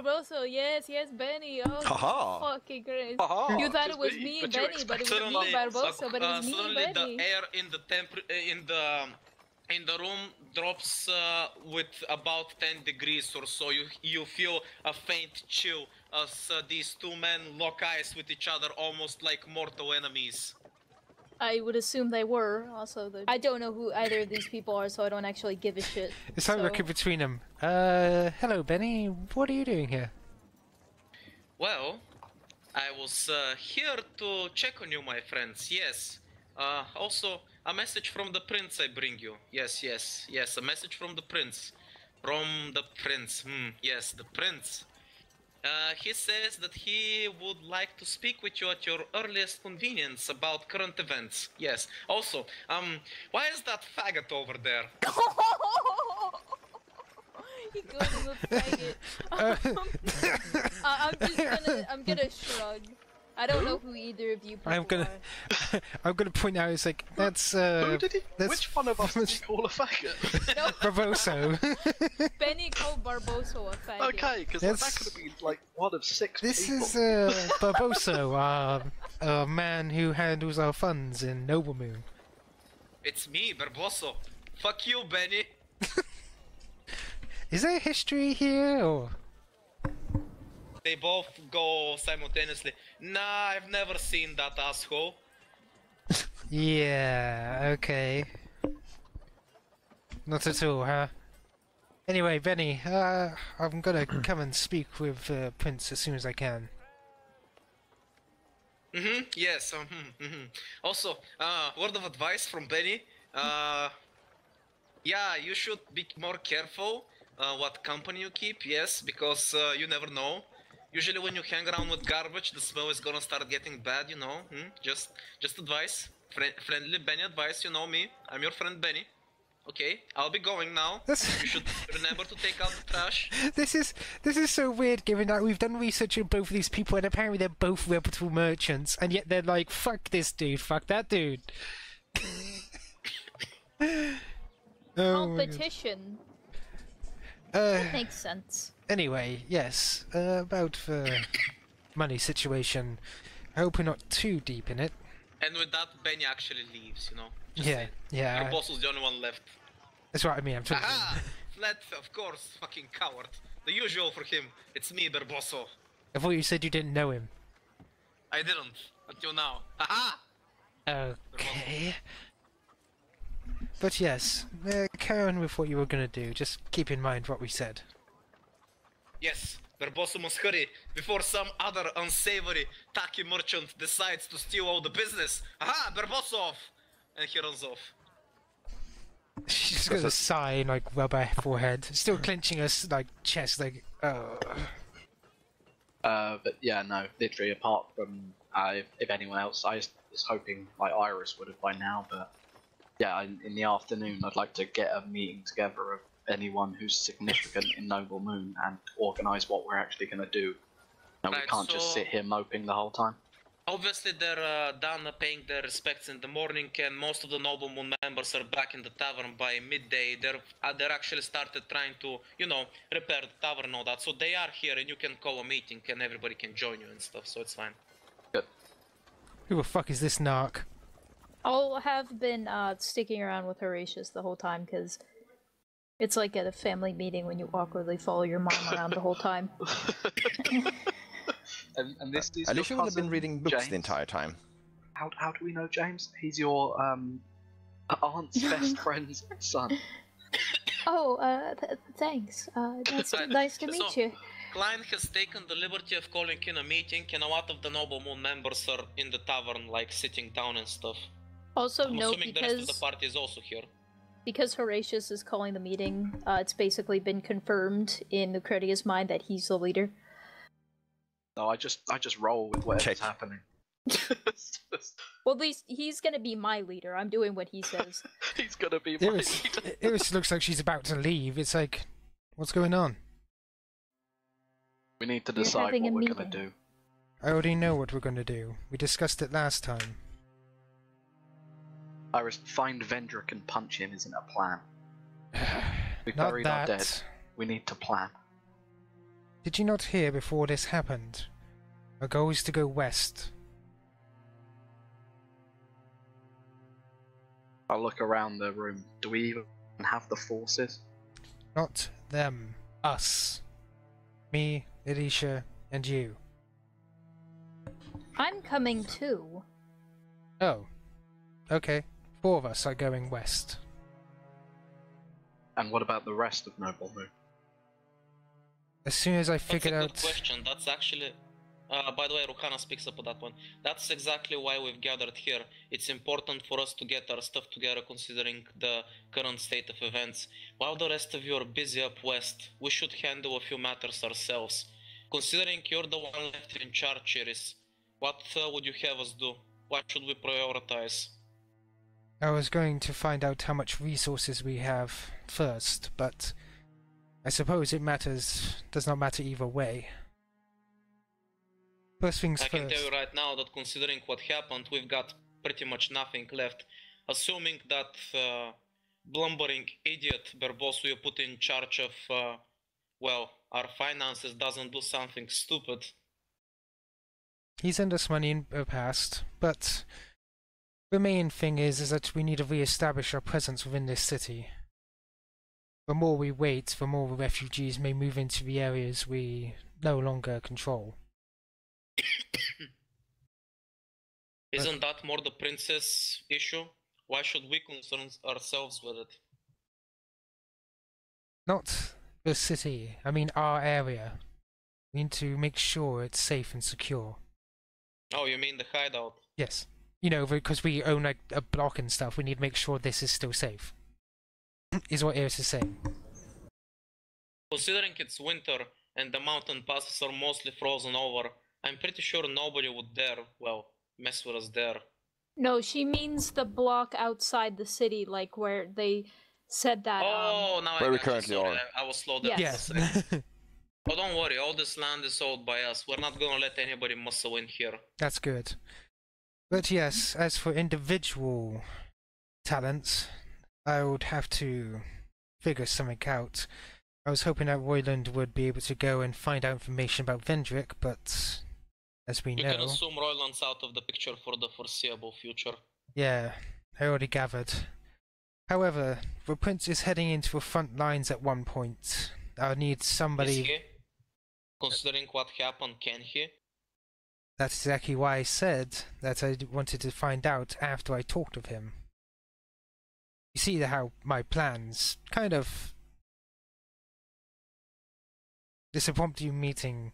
Barboso, yes, Benny. Oh, fucking great. You thought it was me and Benny, but it was me, Barboso, but it was me and Benny. Suddenly the air in the room drops with about 10 degrees or so. You feel a faint chill as these two men lock eyes with each other, almost like mortal enemies. I would assume they were. Also, I don't know who either of these people are, so I don't actually give a shit. It's like looking between them. Hello, Benny. What are you doing here? Well, I was here to check on you, my friends. Yes. Also, a message from the prince I bring you. Yes, a message from the prince. Yes, the prince. He says that he would like to speak with you at your earliest convenience about current events. Yes. Also, why is that faggot over there? He goes with faggot. I'm gonna shrug. I don't know who either of you people I'm gonna point out. It's like that's Who did he? Which one of us did he call a faggot? No. Barboso. Benny called Barboso a faggot. Okay, because that could have been like one of 6 This people. is Barboso, a man who handles our funds in Noble Moon. It's me, Barboso. Fuck you, Benny. Is there history here, or? They both go simultaneously. Nah, I've never seen that asshole. Yeah, okay. Not at all, huh? Anyway, Benny, I'm gonna come and speak with Prince as soon as I can. Yes, Also, word of advice from Benny. Yeah, you should be more careful what company you keep, yes, because you never know. Usually when you hang around with garbage, the smell is gonna start getting bad, you know? Just advice. Friendly Benny advice, you know me. I'm your friend Benny. Okay, I'll be going now. You should remember to take out the trash. This is so weird, given that we've done research on both of these people, and apparently they're both reputable merchants, and yet they're like, fuck this dude, fuck that dude. Competition. That makes sense. Anyway, yes, about the money situation. I hope we're not too deep in it. And with that, Benny actually leaves, you know? Yeah. Our boss was the only one left. That's what I mean, I'm talking. Aha! Flat, of course, fucking coward. The usual for him. It's me, Barboso. I thought you said you didn't know him. I didn't, until now. Aha! Okay. But yes, carry on with what you were gonna do. Just keep in mind what we said. Yes, Barboso must hurry before some other unsavory tacky merchant decides to steal all the business. Aha! Barboso off! And he runs off. She's just gonna sigh and like rub her forehead, still clenching her like chest, like oh. But yeah, no, literally apart from if anyone else, I was hoping like Iris would have by now, but yeah, in the afternoon I'd like to get a meeting together of anyone who's significant in Noble Moon and organise what we're actually going to do. No, we can't just sit here moping the whole time. Obviously they're done paying their respects in the morning, and most of the Noble Moon members are back in the tavern by midday. They're actually started trying to, you know, repair the tavern and all that. So they are here, and you can call a meeting and everybody can join you and stuff, so it's fine. Good. Who the fuck is this narc? I'll have been sticking around with Horatius the whole time, because it's like at a family meeting when you awkwardly follow your mom around the whole time. And this is Alyssia would have been reading books James. the entire time. How do we know James? He's your aunt's best friend's son. Oh, thanks. Nice to meet you. Klein has taken the liberty of calling in a meeting, and a lot of the Noble Moon members are in the tavern, like sitting down and stuff. Also, I'm note assuming the rest of the party is also here. Because Horatius is calling the meeting, it's basically been confirmed in Lucretia's mind that he's the leader. No, I just roll with whatever's happening. Well, at least he's gonna be my leader. I'm doing what he says. He's gonna be my leader. Iris looks like she's about to leave. It's like, what's going on? We need to decide what we're gonna do. I already know what we're gonna do. We discussed it last time. Iris, find Vendrick and punch him isn't a plan. We Not buried our that. dead. We need to plan. Did you not hear before this happened? Our goal is to go west. I'll look around the room. Do we even have the forces? Not them. Us. Me, Alyssia, and you. I'm coming too. Oh. Okay. 4 of us are going west. And what about the rest of Noble Moon? As soon as I That's a figured good out... question. That's actually... by the way, Ruhana speaks up on that one. That's exactly why we've gathered here. It's important for us to get our stuff together considering the current state of events. While the rest of you are busy up west, we should handle a few matters ourselves. Considering you're the one left in charge, Iris, what would you have us do? What should we prioritize? I was going to find out how much resources we have first, but I suppose it does not matter either way. First things I first. can tell you right now that considering what happened, we've got pretty much nothing left. Assuming that blumbering idiot Barbosu you put in charge of, well, our finances doesn't do something stupid. He's earned us money in the past, but the main thing is that we need to re-establish our presence within this city. The more we wait, the more the refugees may move into the areas we no longer control. Isn't that more the princess issue? Why should we concern ourselves with it? Not the city, I mean our area. We need to make sure it's safe and secure. Oh, you mean the hideout? Yes. You know, because we own like a block and stuff, we need to make sure this is still safe. Is what Iris is saying. Considering it's winter and the mountain passes are mostly frozen over, I'm pretty sure nobody would dare, well, mess with us there. No, she means the block outside the city, like where they said that. Oh, now Where I we got you, currently sorry, are. I was slow down. Yes. Yes. Oh, don't worry, all this land is owned by us. We're not gonna let anybody muscle in here. That's good. But yes, as for individual talents, I would have to figure something out. I was hoping that Royland would be able to go and find out information about Vendrick, but as we You know... can assume Royland's out of the picture for the foreseeable future. Yeah, I already gathered. However, the prince is heading into the front lines at one point. I'll need somebody... Is he? Considering what happened, can he? That's exactly why I said that I wanted to find out after I talked with him. You see how my plans kind of... This impromptu meeting...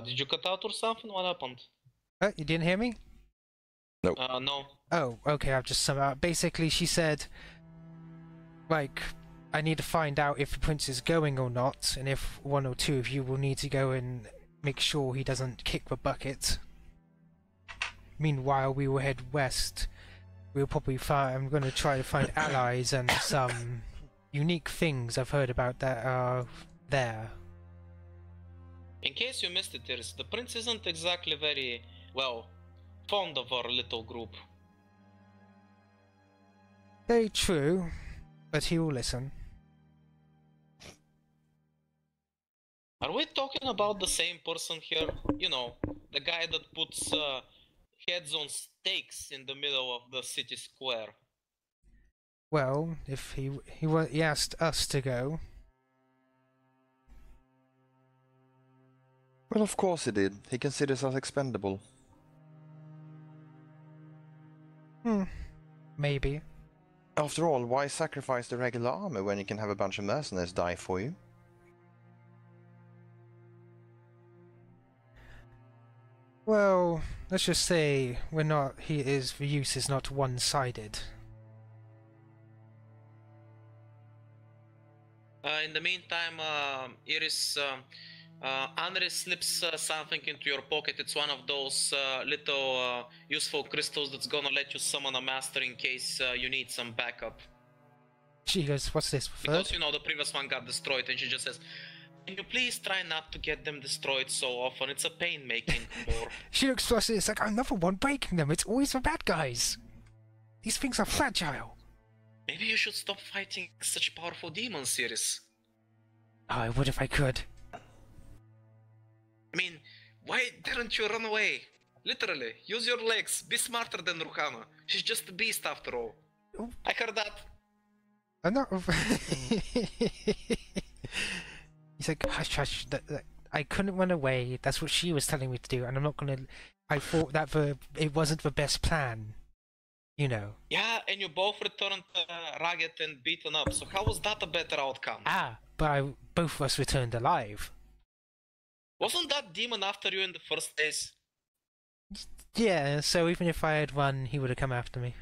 Did you cut out or something? What happened? You didn't hear me? No. Oh, okay, I've just summed up. Basically, she said, like, I need to find out if the prince is going or not, and if one or two of you will need to go and make sure he doesn't kick the bucket. Meanwhile, we will head west. We'll probably find... I'm going to try to find allies and some unique things I've heard about that are there. In case you missed it, Iris, the prince isn't exactly very, well, fond of our little group. Very true, but he will listen. Are we talking about the same person here? You know, the guy that puts heads on stakes in the middle of the city square. Well, if he asked us to go. Well, of course he did. He considers us expendable. Maybe. After all, why sacrifice the regular army when you can have a bunch of mercenaries die for you? Well, let's just say the use is not one-sided. In the meantime, Iris, Andre slips something into your pocket. It's one of those little useful crystals that's gonna let you summon a master in case you need some backup. She goes, what's this? Because, you know, the previous one got destroyed, and she just says, can you please try not to get them destroyed so often? It's a pain-making more. She looks flustered. It's like, I'm never one breaking them. It's always the bad guys. These things are fragile. Maybe you should stop fighting such powerful demons, Iris. Oh, I would if I could. I mean, why didn't you run away? Literally, use your legs. Be smarter than Ruhana. She's just a beast after all. Oh. I heard that. I'm not. He's like, hush, hush. I couldn't run away. That's what she was telling me to do, and I'm not gonna. I thought that it wasn't the best plan. You know. Yeah, and you both returned ragged and beaten up. So how was that a better outcome? Ah, but both of us returned alive. Wasn't that demon after you in the first place? Yeah. So even if I had run, he would have come after me.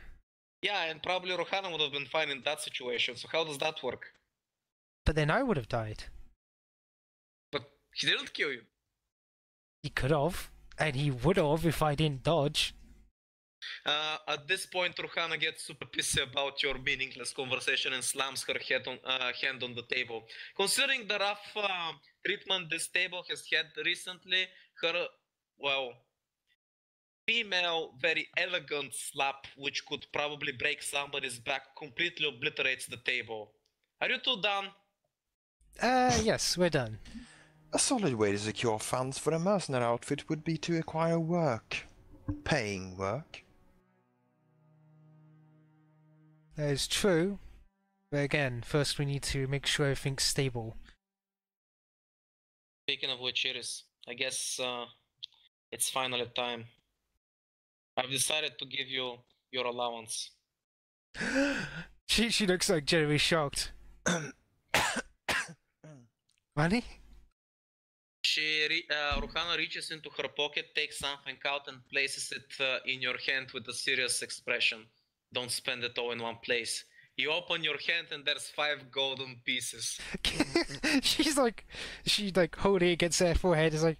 Yeah, and probably Rohana would have been fine in that situation. So how does that work? But then I would have died. But he didn't kill you. He could have, and he would have if I didn't dodge. At this point, Ruhana gets super pissy about your meaningless conversation and slams her hand on the table. Considering the rough treatment this table has had recently, her, well, female, very elegant slap, which could probably break somebody's back, completely obliterates the table. Are you two done? Yes, we're done. A solid way to secure funds for a mercenary outfit would be to acquire work. Paying work. That is true. But again, first we need to make sure everything's stable. Speaking of which, Iris, I guess it's finally time. I've decided to give you your allowance. She looks like genuinely shocked. Money? Ruhana reaches into her pocket, takes something out and places it in your hand with a serious expression. Don't spend it all in one place. You open your hand and there's 5 golden pieces. She holding it against her forehead. Is like,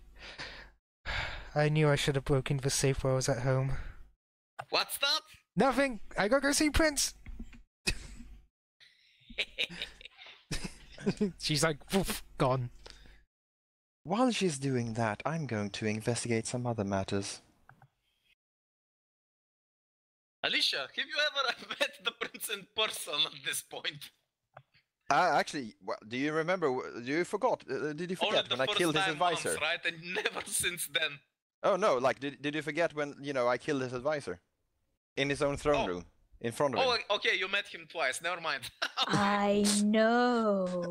I knew I should have broken the safe while I was at home. What's that? Nothing. I gotta go see Prince. She's like, woof, gone. While she's doing that, I'm going to investigate some other matters. Alyssia, have you ever met the prince in person at this point? Actually, do you remember? Did you forget when I killed his advisor? Once, right? And never since then. Oh no! Like, did you forget when I killed his advisor in his own throne room in front of him? Oh, okay. You met him twice. Never mind. I know.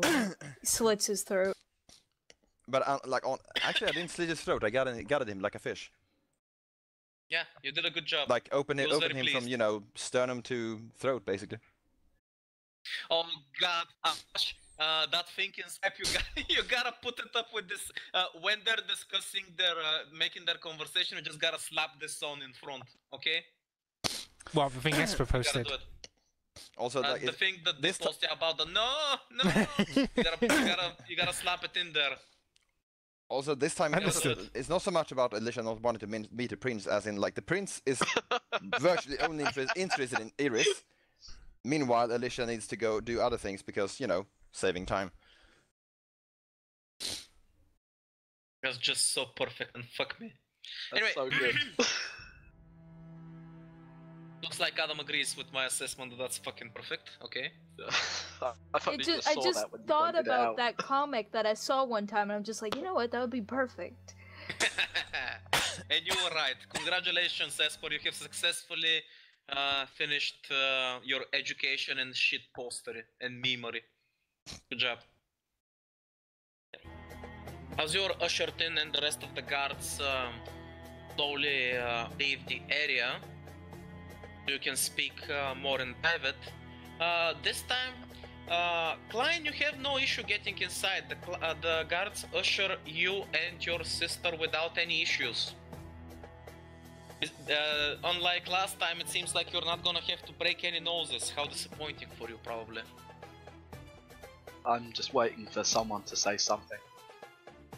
Slits his throat. But actually, I didn't slit his throat. I got at him like a fish. Yeah, you did a good job. Like open him pleased. from sternum to throat, basically. Oh God, Ash, that thinking step you gotta put it up with this. When they're discussing making their conversation, you just gotta slap this on in front, okay? Well, the thing Esper posted. Also, the thing that they posted about the no, you gotta slap it in there. Also, this time it's not so much about Alyssia not wanting to meet the prince, as in the prince is virtually only interested in Iris. Meanwhile, Alyssia needs to go do other things because, saving time. That's just so perfect and fuck me. That's Anyway, so good. looks like Adam agrees with my assessment that that's fucking perfect. Okay. I thought you I just that when you thought pointed it about out. that comic that I saw one time, and I'm just like, you know what? That would be perfect. And you were right. Congratulations, Esper. You have successfully finished your education and shit poster and memory. Good job. As you're ushered in and the rest of the guards slowly leave the area, you can speak more in private. This time, Klein, you have no issue getting inside. The guards usher you and your sister without any issues. Unlike last time, it seems like you're not gonna have to break any noses. How disappointing for you, probably. I'm just waiting for someone to say something.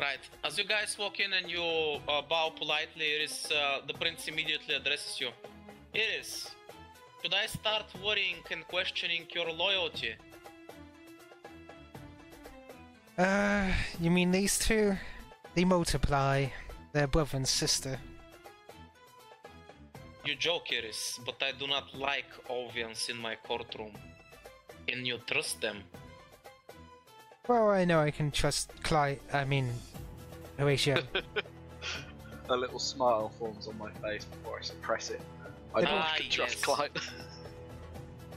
Right. As you guys walk in and you bow politely, the prince immediately addresses you. Iris, should I start worrying and questioning your loyalty? You mean these two? They multiply. They're brother and sister. You joke, Iris, but I do not like Ovians in my courtroom. Can you trust them? Well, I know I can trust Horatio. A little smile forms on my face before I suppress it. I know I can trust yes. Klein.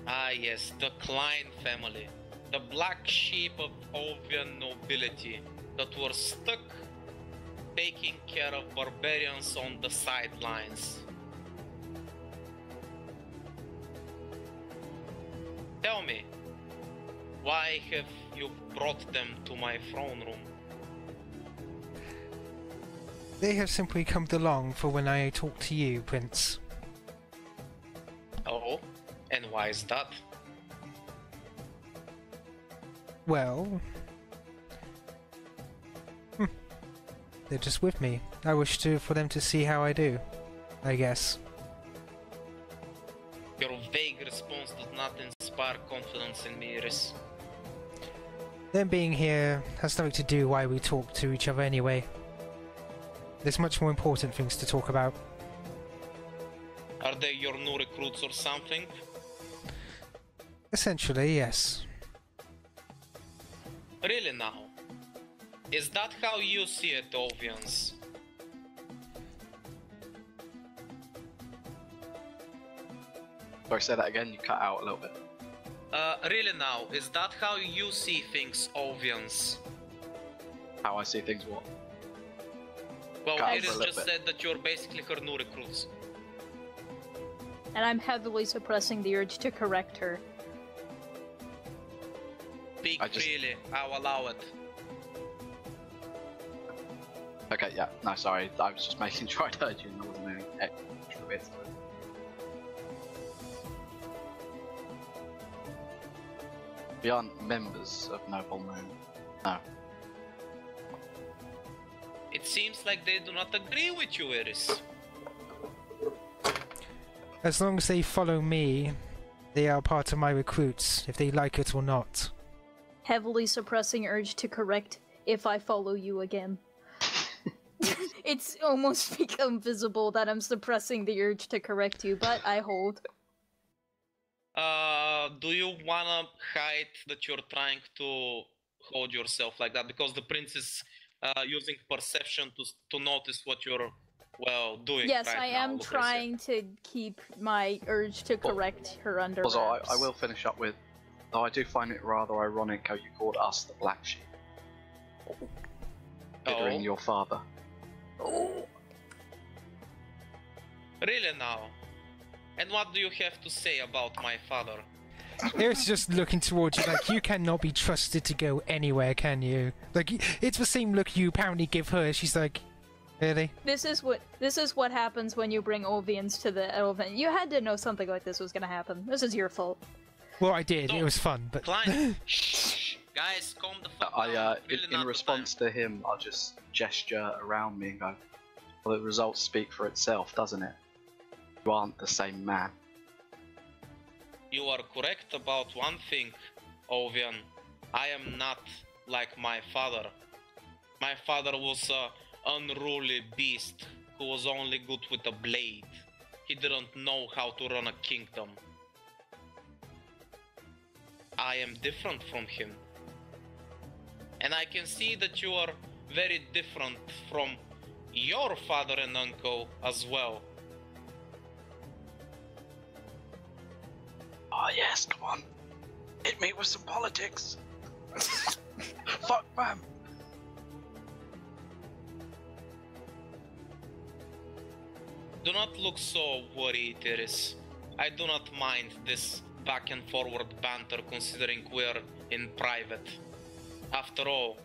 Ah yes, the Klein family. The black sheep of Ovian nobility that were stuck taking care of barbarians on the sidelines. Tell me, why have you brought them to my throne room? They have simply come along for when I talk to you, Prince. Oh, and why is that? Well... They're just with me. I wish for them to see how I do, I guess. Your vague response does not inspire confidence in me, Iris. Them being here has nothing to do why we talk to each other anyway. There's much more important things to talk about. Are they your new recruits or something? Essentially, yes. Really now? Is that how you see it, Ovians? Sorry, say that again, you cut out a little bit. Really now, is that how you see things, Ovians? How I see things, what? Well, Cut out for a Iris little just bit. said that you're basically her new recruits. And I'm heavily suppressing the urge to correct her. Speak I just- freely, I'll allow it. Okay, yeah, no, sorry, I was just making sure I'd heard you and there wasn't any extra bits. We aren't members of Noble Moon. No. It seems like they do not agree with you, Iris. As long as they follow me, they are part of my recruits, if they like it or not. Heavily suppressing urge to correct if I follow you again. It's almost become visible that I'm suppressing the urge to correct you, but I hold. Do you wanna hide that you're trying to hold yourself like that? Because the prince is using perception to notice what you're, well, doing. Yes, right I now, am Lucretia. trying to keep my urge to correct her under Also, wraps. I will finish up with, though I do find it rather ironic how you called us the black sheep, considering Oh. your father. Really now? And what do you have to say about my father? Iris is just looking towards you like, you cannot be trusted to go anywhere, can you? Like, it's the same look you apparently give her. She's like, really? This is what happens when you bring Ovians to the Elven. You had to know something like this was gonna happen. This is your fault. Well, I did. No. It was fun, but... Klein, shh, guys, calm the fuck down. Really In not the response to him, I'll just gesture around me and go, well, the results speak for itself, doesn't it? You aren't the same man. You are correct about one thing, Ovian. I am not like my father. My father was an unruly beast who was only good with a blade. He didn't know how to run a kingdom. I am different from him. And I can see that you are very different from your father and uncle as well. Oh yes, come on. Hit me with some politics. Fuck man. Do not look so worried, Iris. I do not mind this back and forward banter considering we're in private. After all,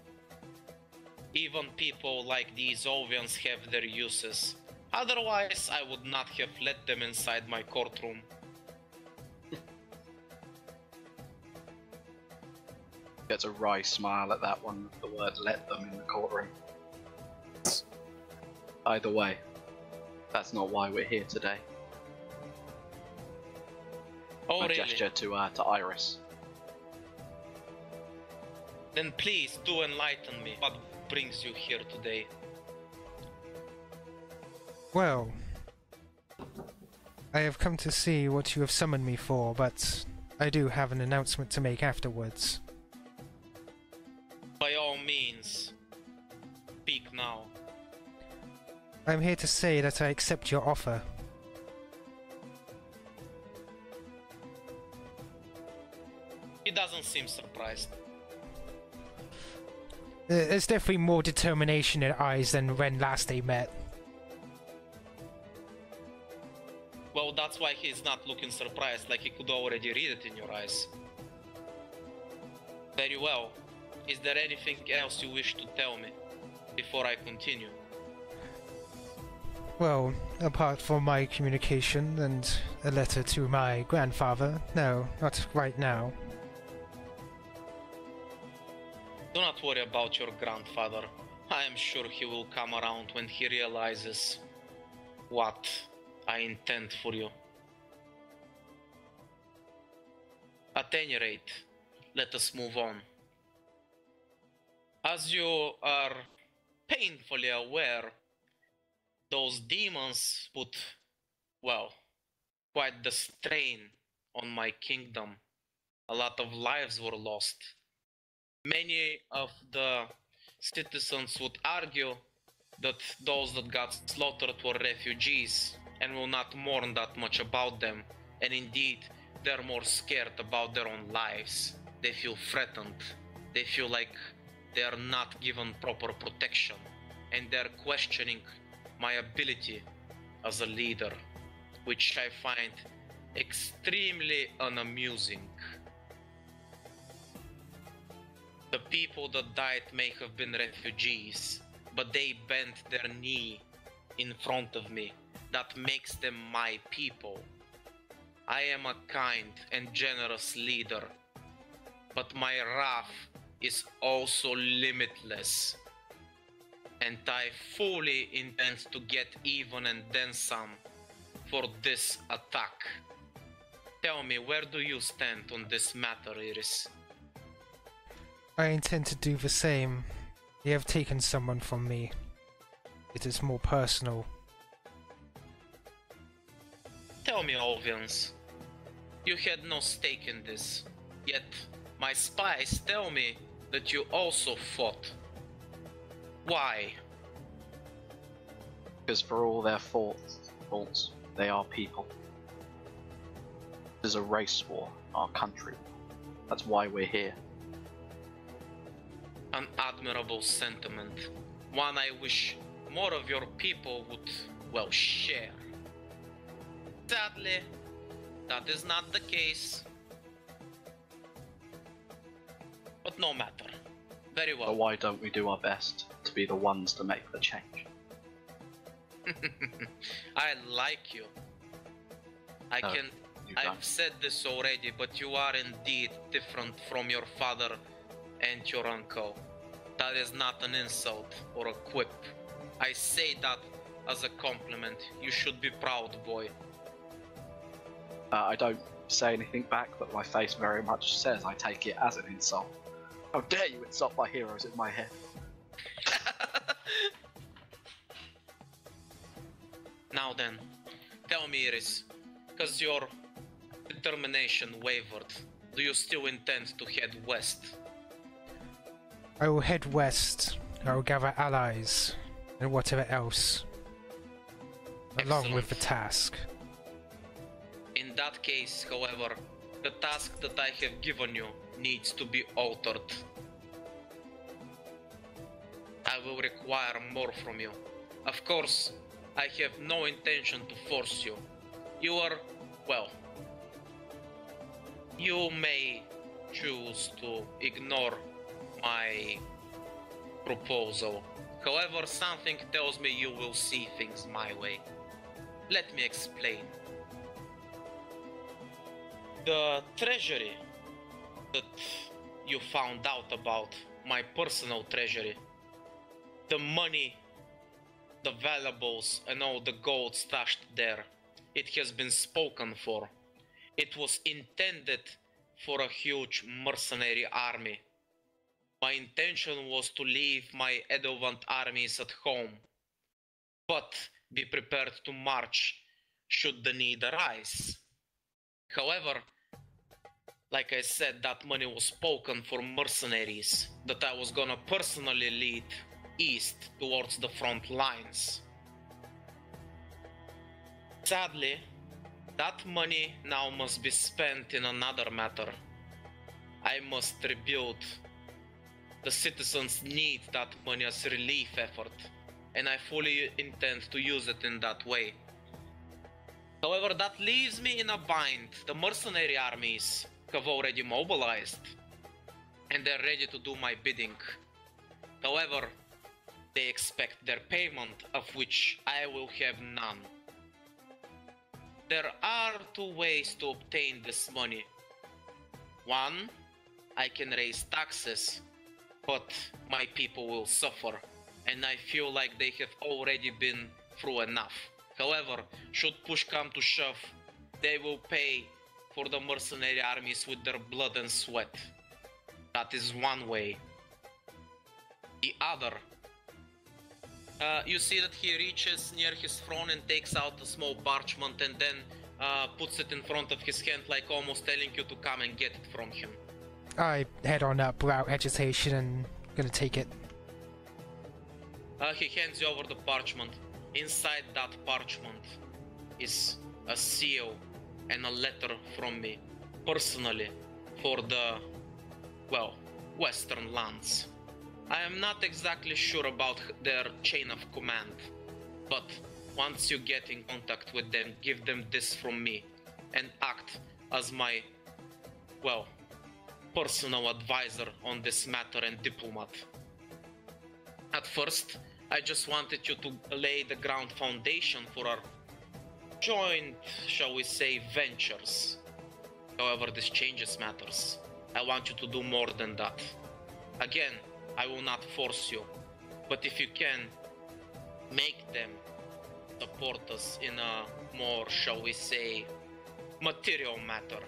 even people like these Ovians have their uses. Otherwise, I would not have let them inside my courtroom. Gets a wry smile at that one, the word let them in the courtroom. Either way, that's not why we're here today. Oh, My really? gesture to Iris. Then please do enlighten me. What brings you here today? Well... I have come to see what you have summoned me for, but I do have an announcement to make afterwards. By all means, speak now. I'm here to say that I accept your offer. He doesn't seem surprised. There's definitely more determination in eyes than when last they met. Well, that's why he's not looking surprised, like he could already read it in your eyes. Very well. Is there anything else you wish to tell me before I continue? Well, apart from my communication and a letter to my grandfather, no, not right now. Do not worry about your grandfather. I am sure he will come around when he realizes what I intend for you. At any rate, let us move on. As you are painfully aware, those demons put, well, quite the strain on my kingdom. A lot of lives were lost. Many of the citizens would argue that those that got slaughtered were refugees and will not mourn that much about them. And indeed, they're more scared about their own lives. They feel threatened. They feel like they are not given proper protection. And they're questioning my ability as a leader, which I find extremely unamusing. The people that died may have been refugees, but they bent their knee in front of me. That makes them my people. I am a kind and generous leader, but my wrath is also limitless. And I fully intend to get even and then some for this attack. Tell me, where do you stand on this matter, Iris? I intend to do the same. You have taken someone from me. It is more personal. Tell me, Olvians, you had no stake in this, yet my spies tell me that you also fought. Why? Because for all their faults, they are people. There's a race war in our country. That's why we're here. An admirable sentiment. One I wish more of your people would, well, share. Sadly, that is not the case. But no matter. Very well. But why don't we do our best to be the ones to make the change? I like you. I've said this already, but you are indeed different from your father and your uncle. That is not an insult or a quip. I say that as a compliment. You should be proud, boy. I don't say anything back, but my face very much says I take it as an insult. How dare you insult my heroes in my head? Now then, tell me, Iris, because your determination wavered, do you still intend to head west? I will head west. I will gather allies and whatever else, along with the task. In that case, however, the task that I have given you needs to be altered. I will require more from you. Of course, I have no intention to force you. You are, well, you may choose to ignore my proposal. However, something tells me you will see things my way. Let me explain. The treasury that you found out about, my personal treasury, the money, the valuables and all the gold stashed there, it has been spoken for. It was intended for a huge mercenary army. My intention was to leave my Edelwand armies at home, but be prepared to march should the need arise. However, like I said, that money was spoken for mercenaries that I was gonna personally lead east towards the front lines. Sadly, that money now must be spent in another matter. I must rebuild. The citizens need that money as a relief effort, and I fully intend to use it in that way. However, that leaves me in a bind. The mercenary armies have already mobilized, and they're ready to do my bidding. However, they expect their payment, of which I will have none. There are two ways to obtain this money. One, I can raise taxes, but my people will suffer, and I feel like they have already been through enough. However, should push come to shove, they will pay for the mercenary armies with their blood and sweat. That is one way. The other, you see that he reaches near his throne and takes out a small parchment and then puts it in front of his hand, like almost telling you to come and get it from him. I head on up without agitation and gonna take it. He hands you over the parchment. Inside that parchment is a seal and a letter from me, personally, for the, well, western lands. I am not exactly sure about their chain of command, but once you get in contact with them, give them this from me and act as my, well, personal advisor on this matter and diplomat. At first, I just wanted you to lay the ground foundation for our joint, shall we say, ventures. However, this changes matters. I want you to do more than that. Again, I will not force you, but if you can, make them support us in a more, shall we say, material matter.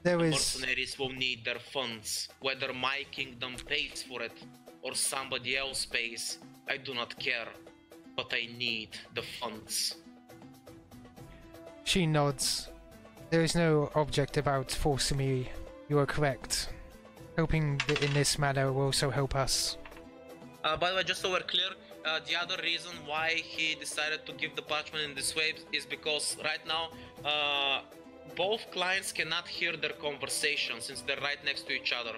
The mercenaries will need their funds, whether my kingdom pays for it or somebody else pays, I do not care, but I need the funds. She nods. There is no object about forcing me. You are correct. Hoping that in this manner will also help us. By the way, just so we're clear, the other reason why he decided to give the parchment in this way is because right now, both clients cannot hear their conversation since they're right next to each other.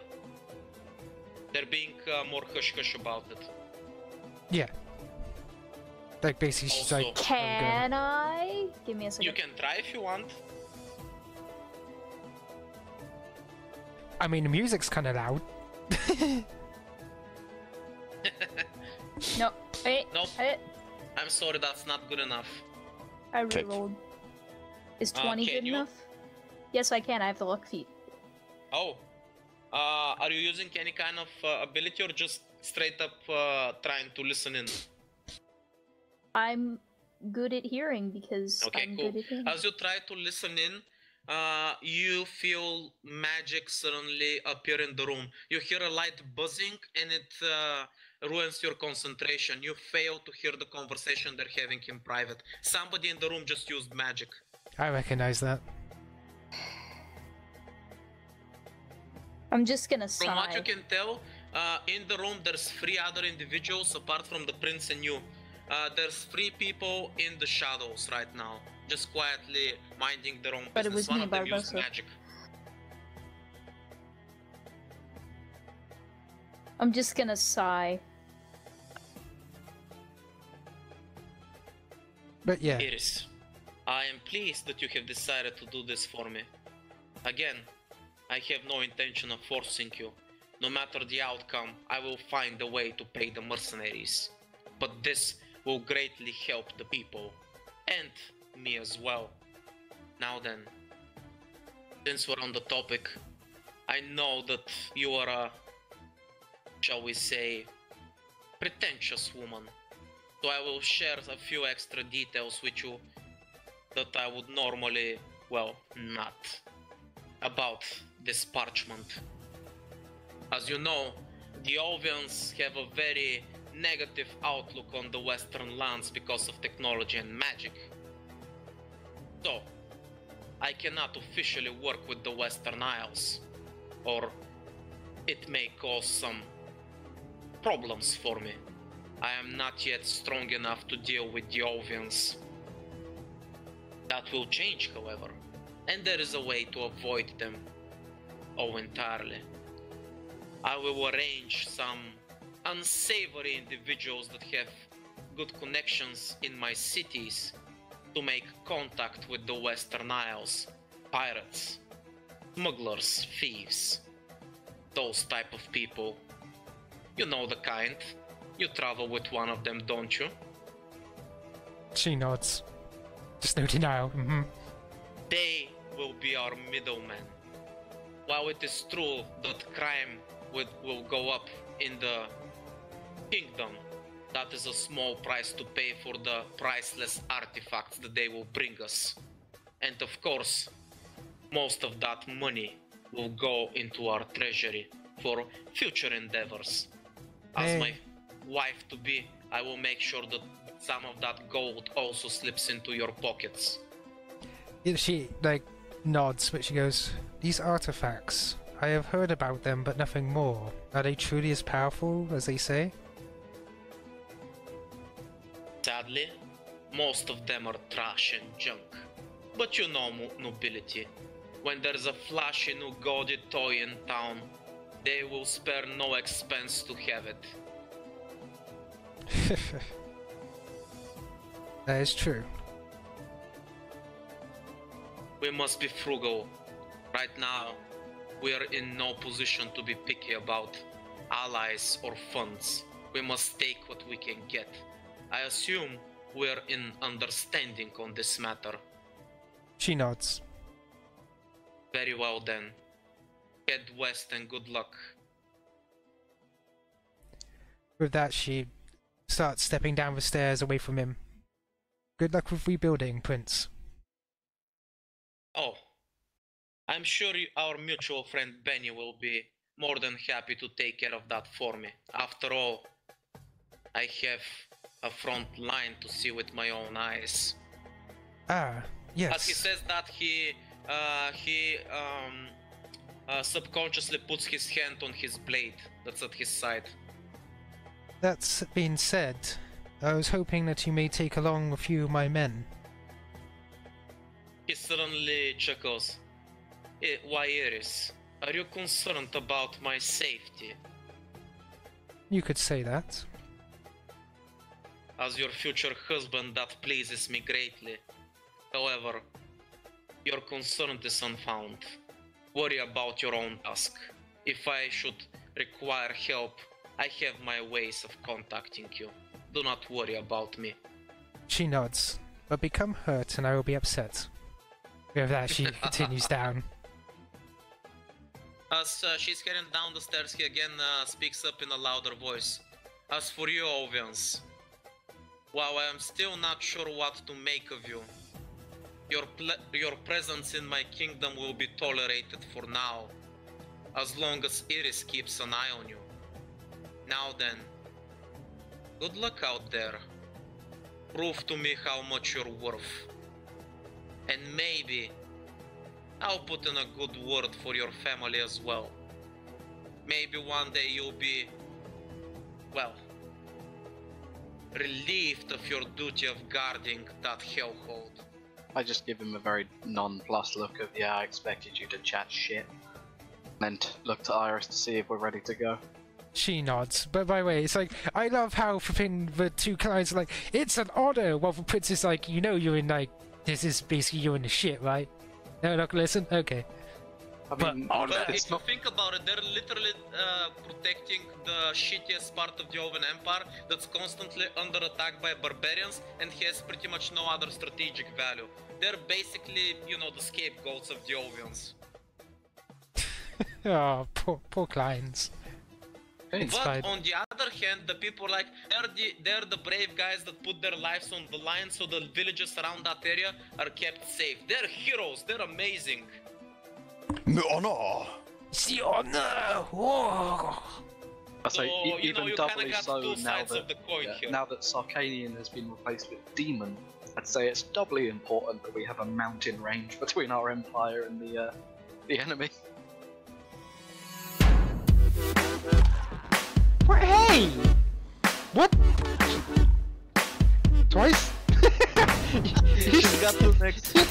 They're being more hush-hush about it. Yeah. Like basically she's like... Can I? Give me a second. You can try if you want. I mean, the music's kind of loud. No. Wait. Nope. I'm sorry, that's not good enough. I rerolled. Is 20 good enough? Yes, I can. I have the luck feat. Oh. Are you using any kind of ability or just straight up trying to listen in? I'm good at hearing because I'm cool. good at hearing. As you try to listen in, you feel magic suddenly appear in the room. You hear a light buzzing and it ruins your concentration. You fail to hear the conversation they're having in private. Somebody in the room just used magic. I recognize that. I'm just gonna sigh. From what you can tell, in the room there's 3 other individuals apart from the prince and you. There's 3 people in the shadows right now, just quietly minding their own business. But it was One me, of them used Barbosa. magic. I'm just gonna sigh. But yeah. Iris, I am pleased that you have decided to do this for me. Again, I have no intention of forcing you. No matter the outcome, I will find a way to pay the mercenaries. But this will greatly help the people. And me as well. Now then, since we're on the topic, I know that you are a, shall we say, pretentious woman. So I will share a few extra details with you that I would normally, well, not. About this parchment. As you know, the Ovians have a very negative outlook on the Western lands because of technology and magic. So, I cannot officially work with the Western Isles, or it may cause some problems for me. I am not yet strong enough to deal with the Ovians. That will change, however, and there is a way to avoid them entirely. I will arrange some unsavory individuals that have good connections in my cities to make contact with the Western Isles, pirates, smugglers, thieves, those type of people. You know the kind. You travel with one of them, don't you? She nods. Just no denial. Mm-hmm. They will be our middlemen. While it is true that crime will go up in the kingdom, that is a small price to pay for the priceless artifacts that they will bring us. And of course, most of that money will go into our treasury for future endeavors. As my wife-to-be, I will make sure that some of that gold also slips into your pockets. She, nods, but she goes, "These artifacts, I have heard about them, but nothing more. Are they truly as powerful as they say?" Sadly, most of them are trash and junk. But you know nobility. When there's a flashy new gaudy toy in town, they will spare no expense to have it. That is true. We must be frugal. Right now, we are in no position to be picky about allies or funds. We must take what we can get. I assume we are in understanding on this matter. She nods. Very well then. Head west and good luck. With that, she starts stepping down the stairs away from him. Good luck with rebuilding, Prince. Oh, I'm sure our mutual friend Benny will be more than happy to take care of that for me. After all, I have a front line to see with my own eyes. Ah, yes. As he says that, he subconsciously puts his hand on his blade that's at his side. That's being said, I was hoping that you may take along a few of my men. He suddenly chuckles. Why, Iris? Are you concerned about my safety? You could say that. As your future husband, that pleases me greatly. However, your concern is unfounded. Worry about your own task. If I should require help, I have my ways of contacting you. Do not worry about me. She nods, but become hurt and I will be upset. With that, she continues down. As she's heading down the stairs, he again speaks up in a louder voice. As for you, Ovians, while I am still not sure what to make of you, your presence in my kingdom will be tolerated for now, as long as Iris keeps an eye on you. Now then, good luck out there. Prove to me how much you're worth. And maybe I'll put in a good word for your family as well. Maybe one day you'll be, well, relieved of your duty of guarding that hellhole. I just give him a very nonplussed look of, yeah, I expected you to chat shit. And look to Iris to see if we're ready to go. She nods, but by the way, it's like, I love how flipping the two Kleins are like, it's an honor, while the Prince is like, you know you're in this is basically you're in the shit, right? No, not listen? Okay. I mean, but if you think about it, they're literally protecting the shittiest part of the Oven Empire that's constantly under attack by barbarians and has pretty much no other strategic value. They're basically, the scapegoats of the Ovians. Oh, poor Kleins. But on the other hand, the people they're the brave guys that put their lives on the line so the villages around that area are kept safe. They're heroes, they're amazing. Honor! The honor! Oh. I say, So, you know, even you doubly kinda got so two now sides of the coin that, here. now that Sarkanian has been replaced with Demon, I'd say it's doubly important that we have a mountain range between our empire and the enemy. What? Hey! What? Twice? He's got to next.